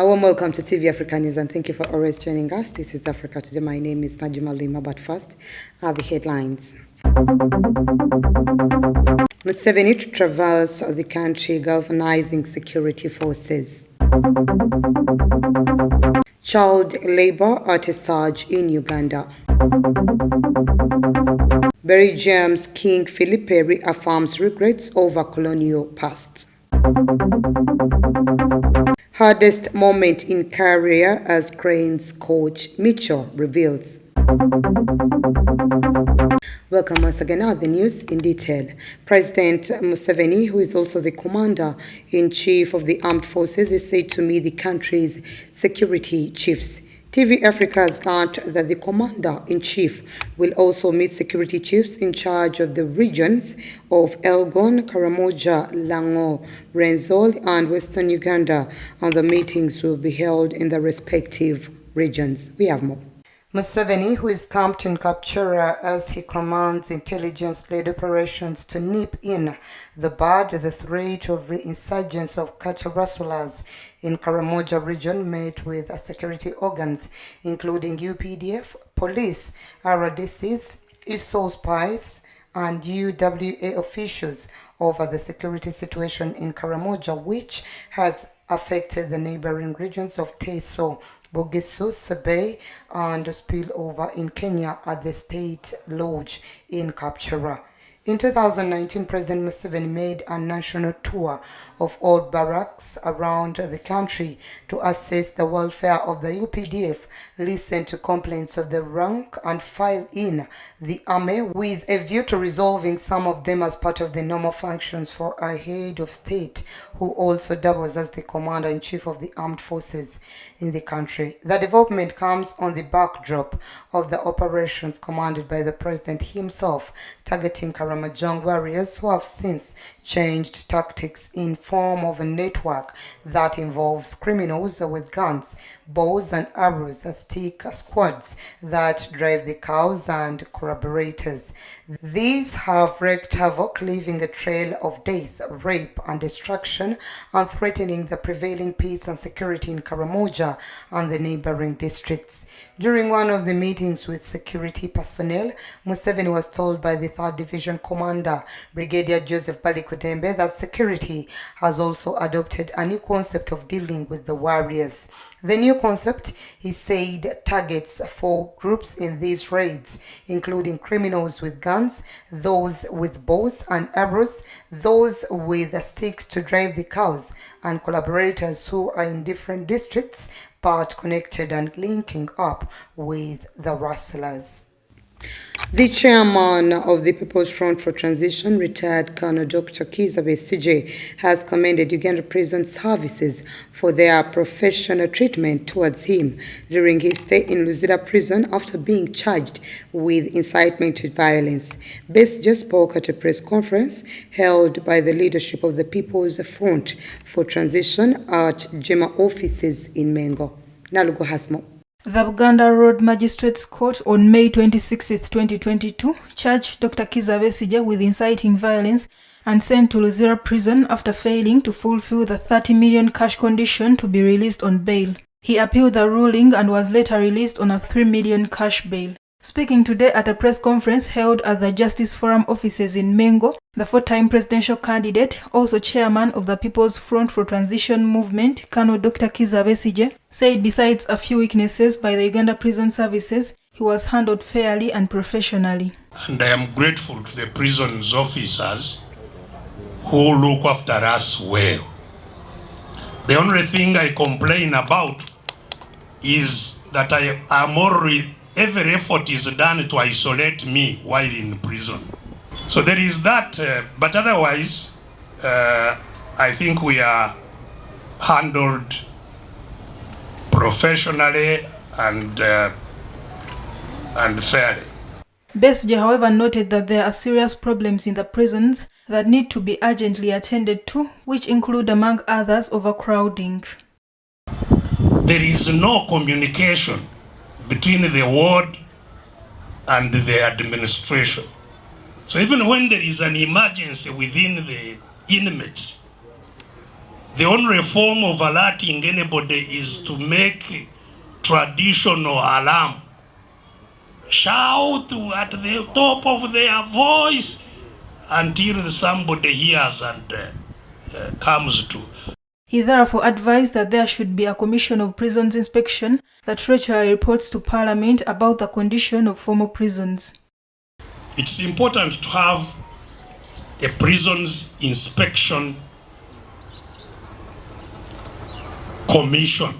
A warm welcome to TV Africa News and thank you for always joining us. This is Africa Today. My name is Najima Lima, but first are the headlines. Museveni to traverse the country galvanizing security forces. Child labor at a surge in Uganda. Belgium's King Philippe reaffirms regrets over colonial past. Hardest moment in career as Cranes coach Mitchell reveals. Welcome once again. Now the news in detail. President Museveni, who is also the commander-in-chief of the armed forces, is said to meet the country's security chiefs. TV Africa has learned that the commander-in-chief will also meet security chiefs in charge of the regions of Elgon, Karamoja, Lango, Rwenzori, and Western Uganda, and the meetings will be held in the respective regions. We have more. Museveni, who is camped in Kapchora as he commands intelligence-led operations to nip in the bud the threat of re-insurgence of cattle rustlers in Karamoja region, met with security organs including UPDF, police, RDCs, ISO spies, and UWA officials over the security situation in Karamoja, which has affected the neighboring regions of Teso, Bugisu, Sebei, and spillover in Kenya at the State Lodge in Kapchora. In 2019, President Museveni made a national tour of all barracks around the country to assess the welfare of the UPDF, listen to complaints of the rank and file in the army with a view to resolving some of them as part of the normal functions for a head of state who also doubles as the commander-in-chief of the armed forces in the country. The development comes on the backdrop of the operations commanded by the president himself, targeting Karamojong warriors who have since changed tactics in form of a network that involves criminals with guns, bows and arrows, stick squads that drive the cows, and collaborators. These have wreaked havoc, leaving a trail of death, rape and destruction, and threatening the prevailing peace and security in Karamoja and the neighboring districts. During one of the meetings with security personnel, Museveni was told by the 3rd Division Commander, Brigadier Joseph Balikutembe, that security has also adopted a new concept of dealing with the warriors. The new concept, he said, targets 4 groups in these raids, including criminals with guns, those with bows and arrows, those with sticks to drive the cows, and collaborators who are in different districts but connected and linking up with the rustlers. The chairman of the People's Front for Transition, retired Colonel Dr. Kizza Besigye, has commended Uganda prison services for their professional treatment towards him during his stay in Luzira prison after being charged with incitement to violence. Besigye spoke at a press conference held by the leadership of the People's Front for Transition at Jema offices in Mengo. Nalugo has more. The Buganda Road Magistrates Court on May 26, 2022 charged Dr. Kizza Besigye with inciting violence and sent to Luzira prison after failing to fulfill the 30 million cash condition to be released on bail. He appealed the ruling and was later released on a 3 million cash bail. Speaking today at a press conference held at the Justice Forum offices in Mengo, the 4-time presidential candidate, also chairman of the People's Front for Transition movement, Colonel Dr. Kizza Besigye, said besides a few weaknesses by the Uganda prison services, he was handled fairly and professionally. And I am grateful to the prison's officers who look after us well. The only thing I complain about is that every effort is done to isolate me while in prison. So there is that, but otherwise, I think we are handled professionally and fairly. Besigye, however, noted that there are serious problems in the prisons that need to be urgently attended to, which include, among others, overcrowding. There is no communication between the ward and the administration. So even when there is an emergency within the inmates, The only form of alerting anybody is to make traditional alarm. Shout at the top of their voice until somebody hears and comes to. He therefore advised that there should be a commission of prisons inspection that regularly reports to Parliament about the condition of former prisons. It's important to have a prisons inspection commission,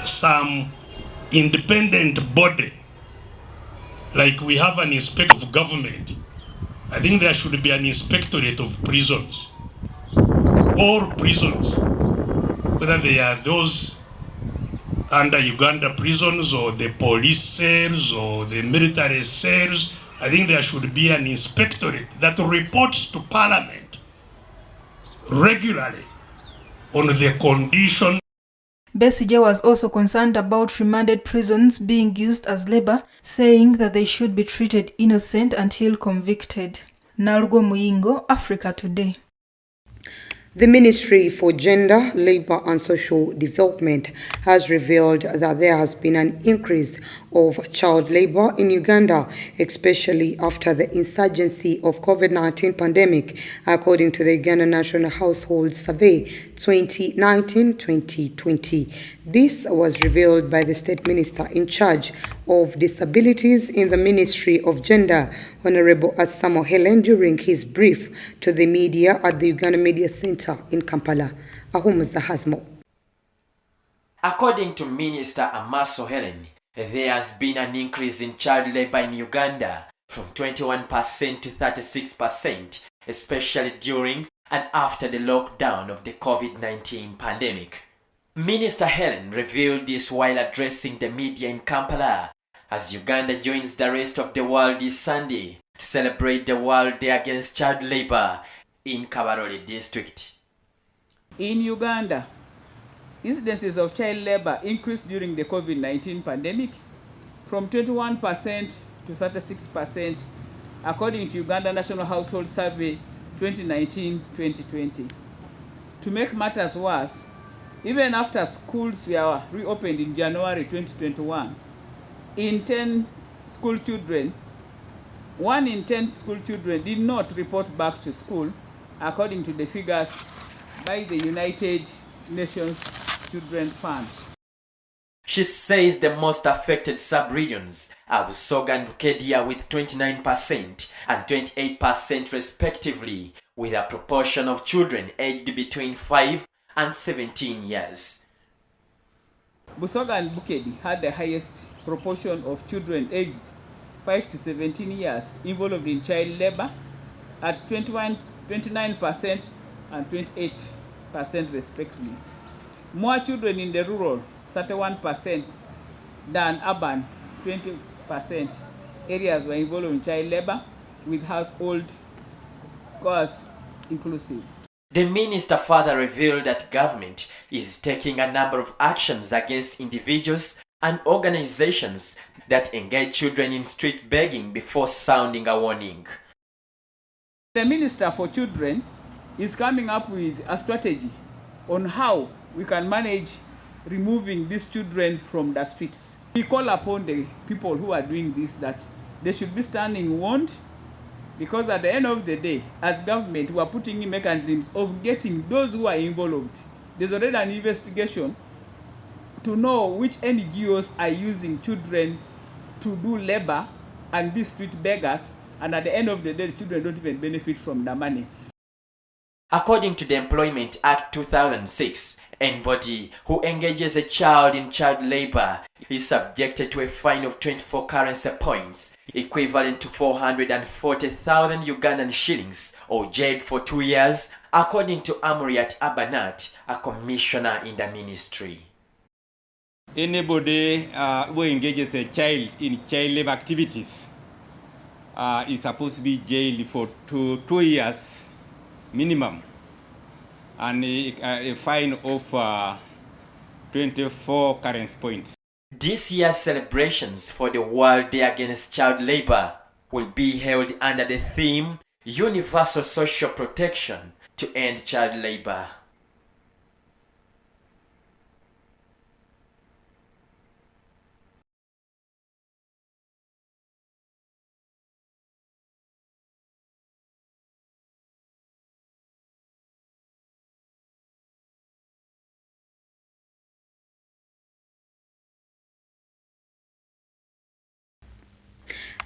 some independent body, like we have an inspector of government. I think there should be an inspectorate of prisons. All prisons, whether they are those under Uganda prisons or the police cells or the military cells, I think there should be an inspectorate that reports to Parliament regularly on the condition. Besigye was also concerned about remanded prisons being used as labor, saying that they should be treated innocent until convicted. Nalgo Muyingo, Africa Today. The Ministry for Gender, Labour and Social Development has revealed that there has been an increase of child labour in Uganda, especially after the insurgency of COVID-19 pandemic, according to the Uganda National Household Survey 2019-2020. This was revealed by the State Minister in charge of Disabilities in the Ministry of Gender, Honorable Asamo Helen, during his brief to the media at the Uganda Media Center in Kampala. Ahumuza has more. According to Minister Amaso Helen, there has been an increase in child labor in Uganda from 21% to 36%, especially during and after the lockdown of the COVID-19 pandemic. Minister Helen revealed this while addressing the media in Kampala as Uganda joins the rest of the world this Sunday to celebrate the World Day Against Child Labor in Kabarole district. In Uganda, incidences of child labor increased during the COVID-19 pandemic from 21% to 36%, according to Uganda National Household Survey 2019-2020. To make matters worse, even after schools were reopened in January 2021, in 10 school children, 1 in 10 school children did not report back to school, according to the figures by the United Nations Children Fund. She says the most affected sub-regions are Busoga and Bukedia with 29% and 28% respectively, with a proportion of children aged between 5 and 17 years. Busoga and Bukedi had the highest proportion of children aged 5 to 17 years involved in child labor at 29% and 28% respectively. More children in the rural, 31%, than urban, 20% areas were involved in child labor, with household costs inclusive. The minister further revealed that government is taking a number of actions against individuals and organizations that engage children in street begging before sounding a warning. The Minister for Children is coming up with a strategy on how we can manage removing these children from the streets. We call upon the people who are doing this that they should be standing warned, because at the end of the day, as government, we are putting in mechanisms of getting those who are involved. There's already an investigation to know which NGOs are using children to do labor and be street beggars, and at the end of the day, the children don't even benefit from the money. According to the Employment Act 2006, anybody who engages a child in child labor is subjected to a fine of 24 currency points, equivalent to 440,000 Ugandan shillings, or jailed for 2 years, according to Amuriat Abanat, a commissioner in the ministry. Anybody who engages a child in child labor activities is supposed to be jailed for two years minimum, and a fine of 24 currency points. This year's celebrations for the World Day Against Child Labor will be held under the theme Universal Social Protection to End Child Labor.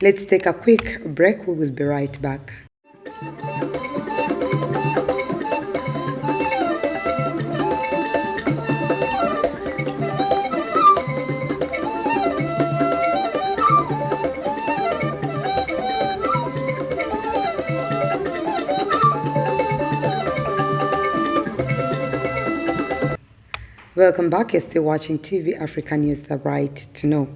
Let's take a quick break. We will be right back. Welcome back. You're still watching TV Africa News, the right to know.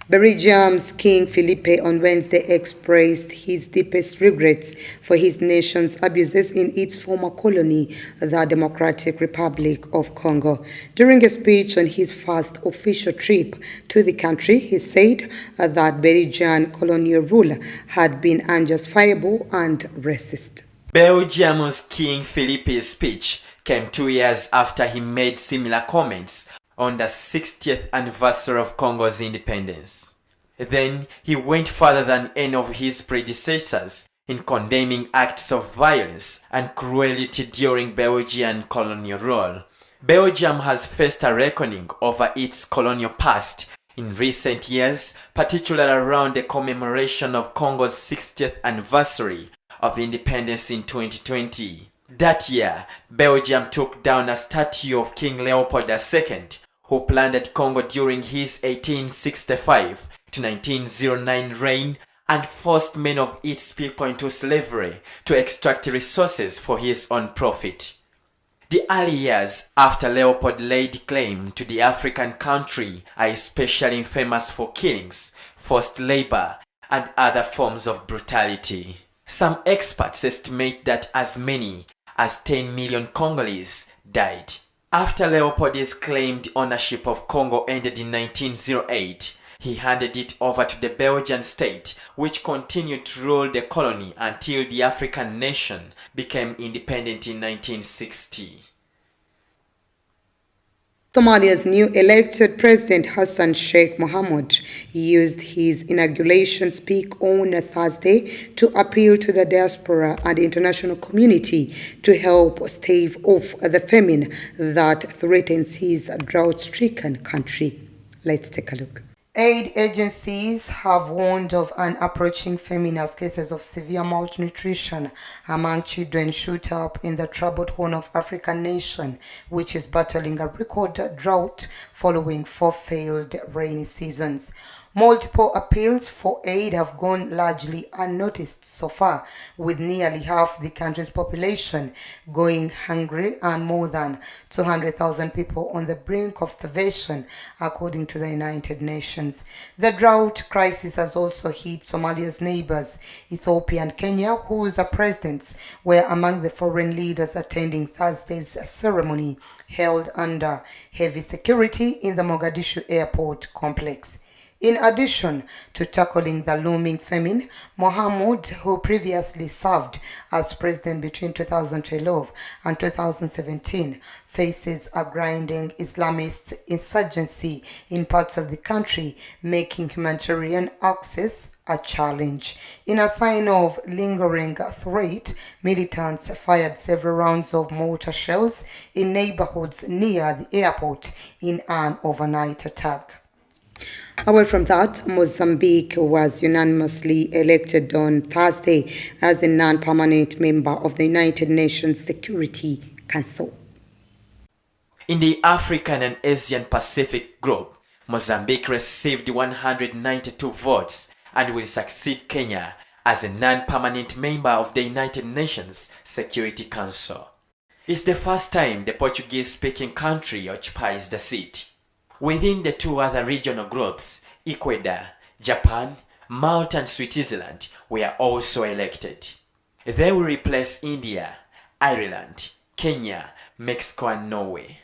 Belgium's King Philippe on Wednesday expressed his deepest regrets for his nation's abuses in its former colony, the Democratic Republic of Congo. During a speech on his first official trip to the country, he said that Belgian colonial rule had been unjustifiable and racist. Belgium's King Philippe's speech came 2 years after he made similar comments on the 60th anniversary of Congo's independence. Then he went further than any of his predecessors in condemning acts of violence and cruelty during Belgian colonial rule. Belgium has faced a reckoning over its colonial past in recent years, particularly around the commemoration of Congo's 60th anniversary of independence in 2020. That year, Belgium took down a statue of King Leopold II, who plundered Congo during his 1865 to 1909 reign and forced many of its people into slavery to extract resources for his own profit. The early years after Leopold laid claim to the African country are especially famous for killings, forced labor, and other forms of brutality. Some experts estimate that as many as 10 million Congolese died. After Leopold's claimed ownership of Congo ended in 1908, he handed it over to the Belgian state, which continued to rule the colony until the African nation became independent in 1960. Somalia's new elected president Hassan Sheikh Mohamud used his inauguration speech on Thursday to appeal to the diaspora and international community to help stave off the famine that threatens his drought-stricken country. Let's take a look. Aid agencies have warned of an approaching famine as cases of severe malnutrition among children shoot up in the troubled Horn of Africa nation, which is battling a record drought following 4 failed rainy seasons. Multiple appeals for aid have gone largely unnoticed so far, with nearly half the country's population going hungry and more than 200,000 people on the brink of starvation, according to the United Nations. The drought crisis has also hit Somalia's neighbors, Ethiopia and Kenya, whose presidents were among the foreign leaders attending Thursday's ceremony held under heavy security in the Mogadishu airport complex. In addition to tackling the looming famine, Mohamud, who previously served as president between 2012 and 2017, faces a grinding Islamist insurgency in parts of the country, making humanitarian access a challenge. In a sign of lingering threat, militants fired several rounds of mortar shells in neighborhoods near the airport in an overnight attack. Away from that, Mozambique was unanimously elected on Thursday as a non-permanent member of the United Nations Security Council. In the African and Asian Pacific group, Mozambique received 192 votes and will succeed Kenya as a non-permanent member of the United Nations Security Council. It's the first time the Portuguese-speaking country occupies the seat. Within the 2 other regional groups, Ecuador, Japan, Malta and Switzerland were also elected. They will replace India, Ireland, Kenya, Mexico and Norway.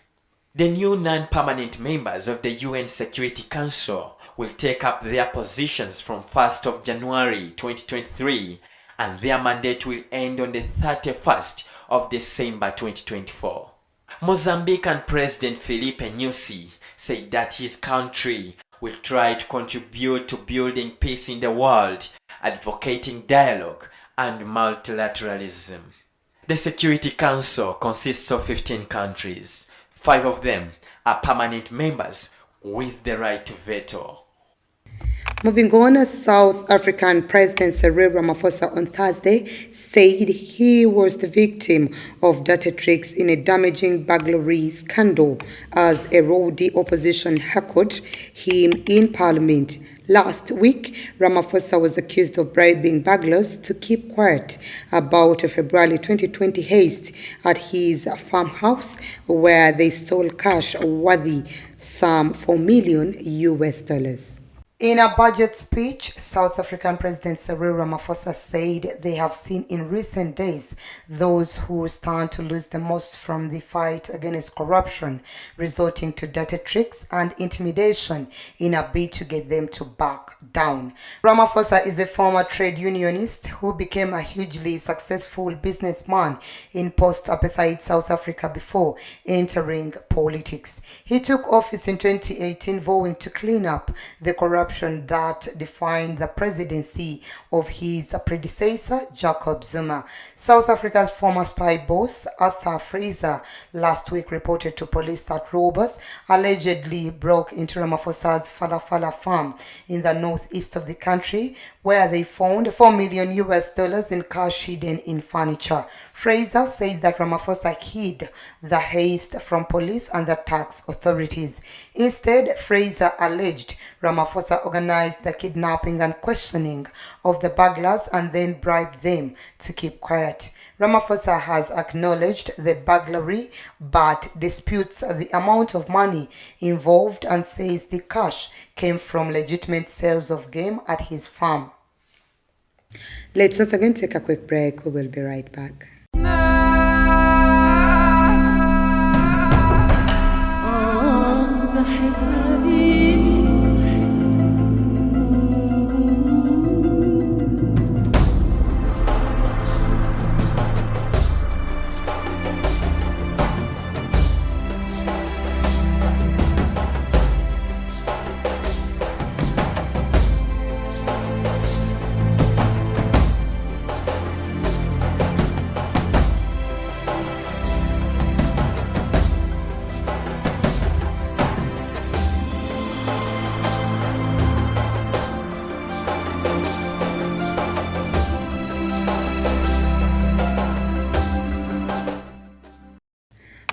The new non-permanent members of the UN Security Council will take up their positions from 1st of January 2023 and their mandate will end on the 31st of December 2024. Mozambican President Filipe Nyusi said that his country will try to contribute to building peace in the world, advocating dialogue and multilateralism. The Security Council consists of 15 countries. 5 of them are permanent members with the right to veto. Moving on, South African President Cyril Ramaphosa on Thursday said he was the victim of dirty tricks in a damaging burglary scandal as a rowdy opposition heckled him in Parliament. Last week, Ramaphosa was accused of bribing burglars to keep quiet about a February 2020 heist at his farmhouse where they stole cash worthy some $4 million. In a budget speech, South African President Cyril Ramaphosa said they have seen in recent days those who stand to lose the most from the fight against corruption, resorting to dirty tricks and intimidation in a bid to get them to back down. Ramaphosa is a former trade unionist who became a hugely successful businessman in post-apartheid South Africa before entering politics. He took office in 2018 vowing to clean up the corruption that defined the presidency of his predecessor, Jacob Zuma. South Africa's former spy boss, Arthur Fraser, last week reported to police that robbers allegedly broke into Ramaphosa's Falafala farm in the northeast of the country, where they found $4 million in cash hidden in furniture. Fraser said that Ramaphosa hid the heist from police and the tax authorities. Instead, Fraser alleged Ramaphosa organized the kidnapping and questioning of the burglars and then bribed them to keep quiet. Ramaphosa has acknowledged the burglary but disputes the amount of money involved and says the cash came from legitimate sales of game at his farm. Let's once again take a quick break. We will be right back.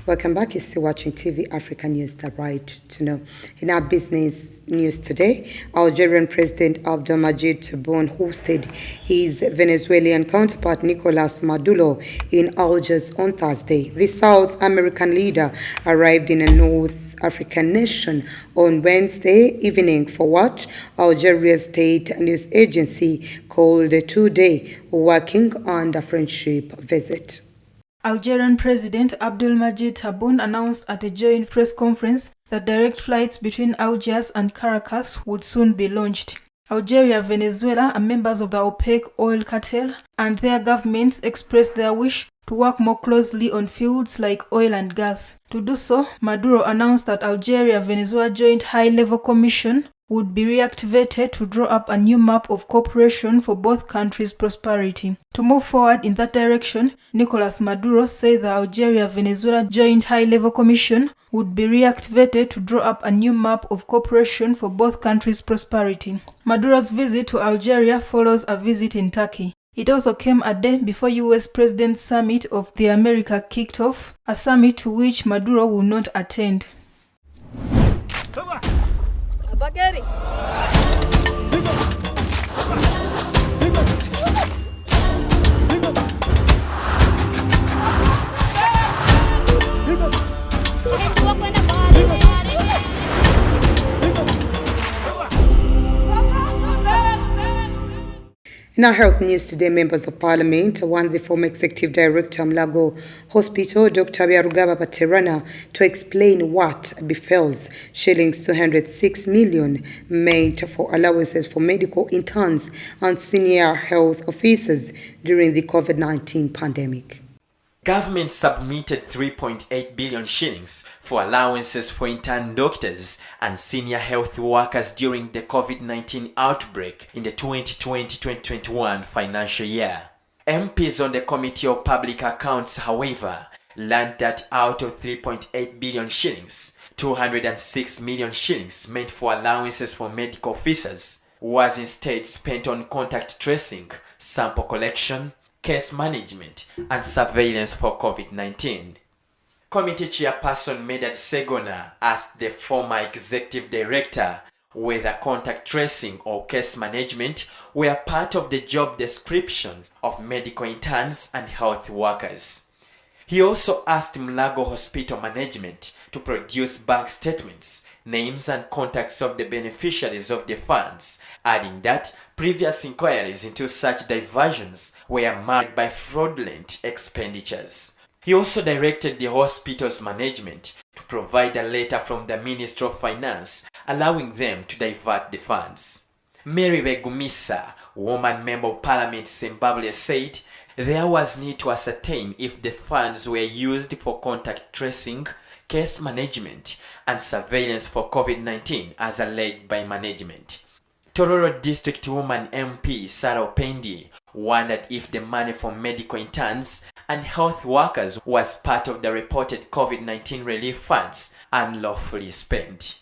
Welcome back. You're still watching TV Africa News, the right to know. In our business news today, Algerian President Abdelmadjid Tebboune hosted his Venezuelan counterpart Nicolas Maduro in Algiers on Thursday. The South American leader arrived in a North African nation on Wednesday evening for what Algeria's state news agency called a two-day working and a friendship visit. Algerian President Abdelmadjid Tebboune announced at a joint press conference that direct flights between Algiers and Caracas would soon be launched. Algeria, Venezuela are members of the OPEC oil cartel, and their governments expressed their wish to work more closely on fields like oil and gas. To do so, Maduro announced that Algeria-Venezuela Joint High-Level Commission would be reactivated to draw up a new map of cooperation for both countries' prosperity. To move forward in that direction, Nicolas Maduro said the Algeria-Venezuela Joint High-Level Commission would be reactivated to draw up a new map of cooperation for both countries' prosperity. Maduro's visit to Algeria follows a visit in Turkey. It also came a day before U.S. President Summit of the America kicked off, a summit to which Maduro will not attend. In our health news today, members of parliament want the former executive director Mlago Hospital, Dr. Byarugaba Baterana, to explain what befalls shillings 206 million meant for allowances for medical interns and senior health officers during the COVID-19 pandemic. Government submitted 3.8 billion shillings for allowances for intern doctors and senior health workers during the COVID-19 outbreak in the 2020-2021 financial year. MPs on the Committee of Public Accounts, however, learned that out of 3.8 billion shillings, 206 million shillings meant for allowances for medical officers was instead spent on contact tracing, sample collection, case management, and surveillance for COVID-19. Committee Chairperson Medad Segona asked the former executive director whether contact tracing or case management were part of the job description of medical interns and health workers. He also asked Mulago Hospital Management to produce bank statements, names and contacts of the beneficiaries of the funds, adding that previous inquiries into such diversions were marred by fraudulent expenditures. He also directed the hospital's management to provide a letter from the Ministry of Finance allowing them to divert the funds. Mary Begumisa, woman member of Parliament Zimbabwe, said there was need to ascertain if the funds were used for contact tracing, case management, and surveillance for COVID-19 as alleged by management. Tororo District Woman MP Sarah Opendi wondered if the money for medical interns and health workers was part of the reported COVID-19 relief funds unlawfully spent.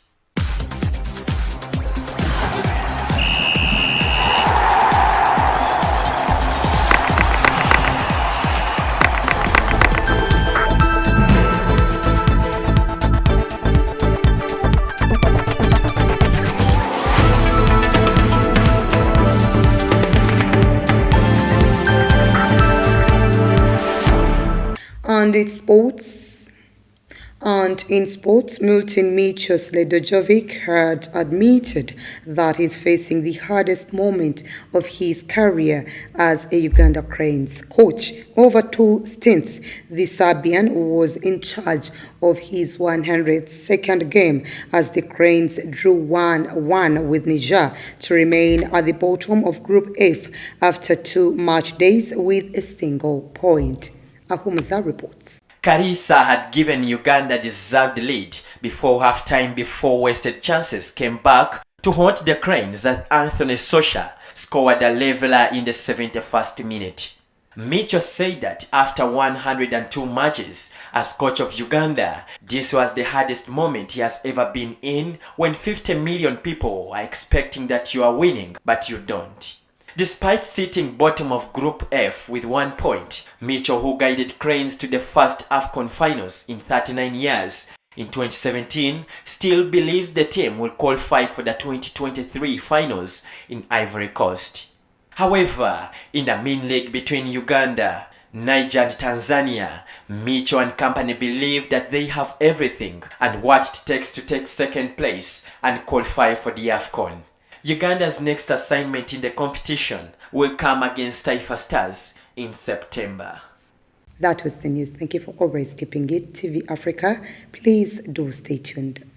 And in sports, Milton Michos Ledojovic had admitted that he's facing the hardest moment of his career as a Uganda Cranes coach. Over 2 stints, the Serbian was in charge of his 102nd game as the Cranes drew 1-1 with Niger to remain at the bottom of Group F after 2 match days with a single point. Ahumuza reports. Kizza had given Uganda deserved lead before halftime before wasted chances came back to haunt the Cranes and Anthony Sosha scored a leveler in the 71st minute. Micho said that after 102 matches as coach of Uganda, this was the hardest moment he has ever been in when 50 million people are expecting that you are winning but you don't. Despite sitting bottom of Group F with 1 point, Micho, who guided Cranes to the first AFCON finals in 39 years in 2017, still believes the team will qualify for the 2023 finals in Ivory Coast. However, in the main league between Uganda, Niger and Tanzania, Micho and company believe that they have everything and what it takes to take second place and qualify for the AFCON. Uganda's next assignment in the competition will come against Taifa Stars in September. That was the news. Thank you for always keeping it. TV Africa, please do stay tuned.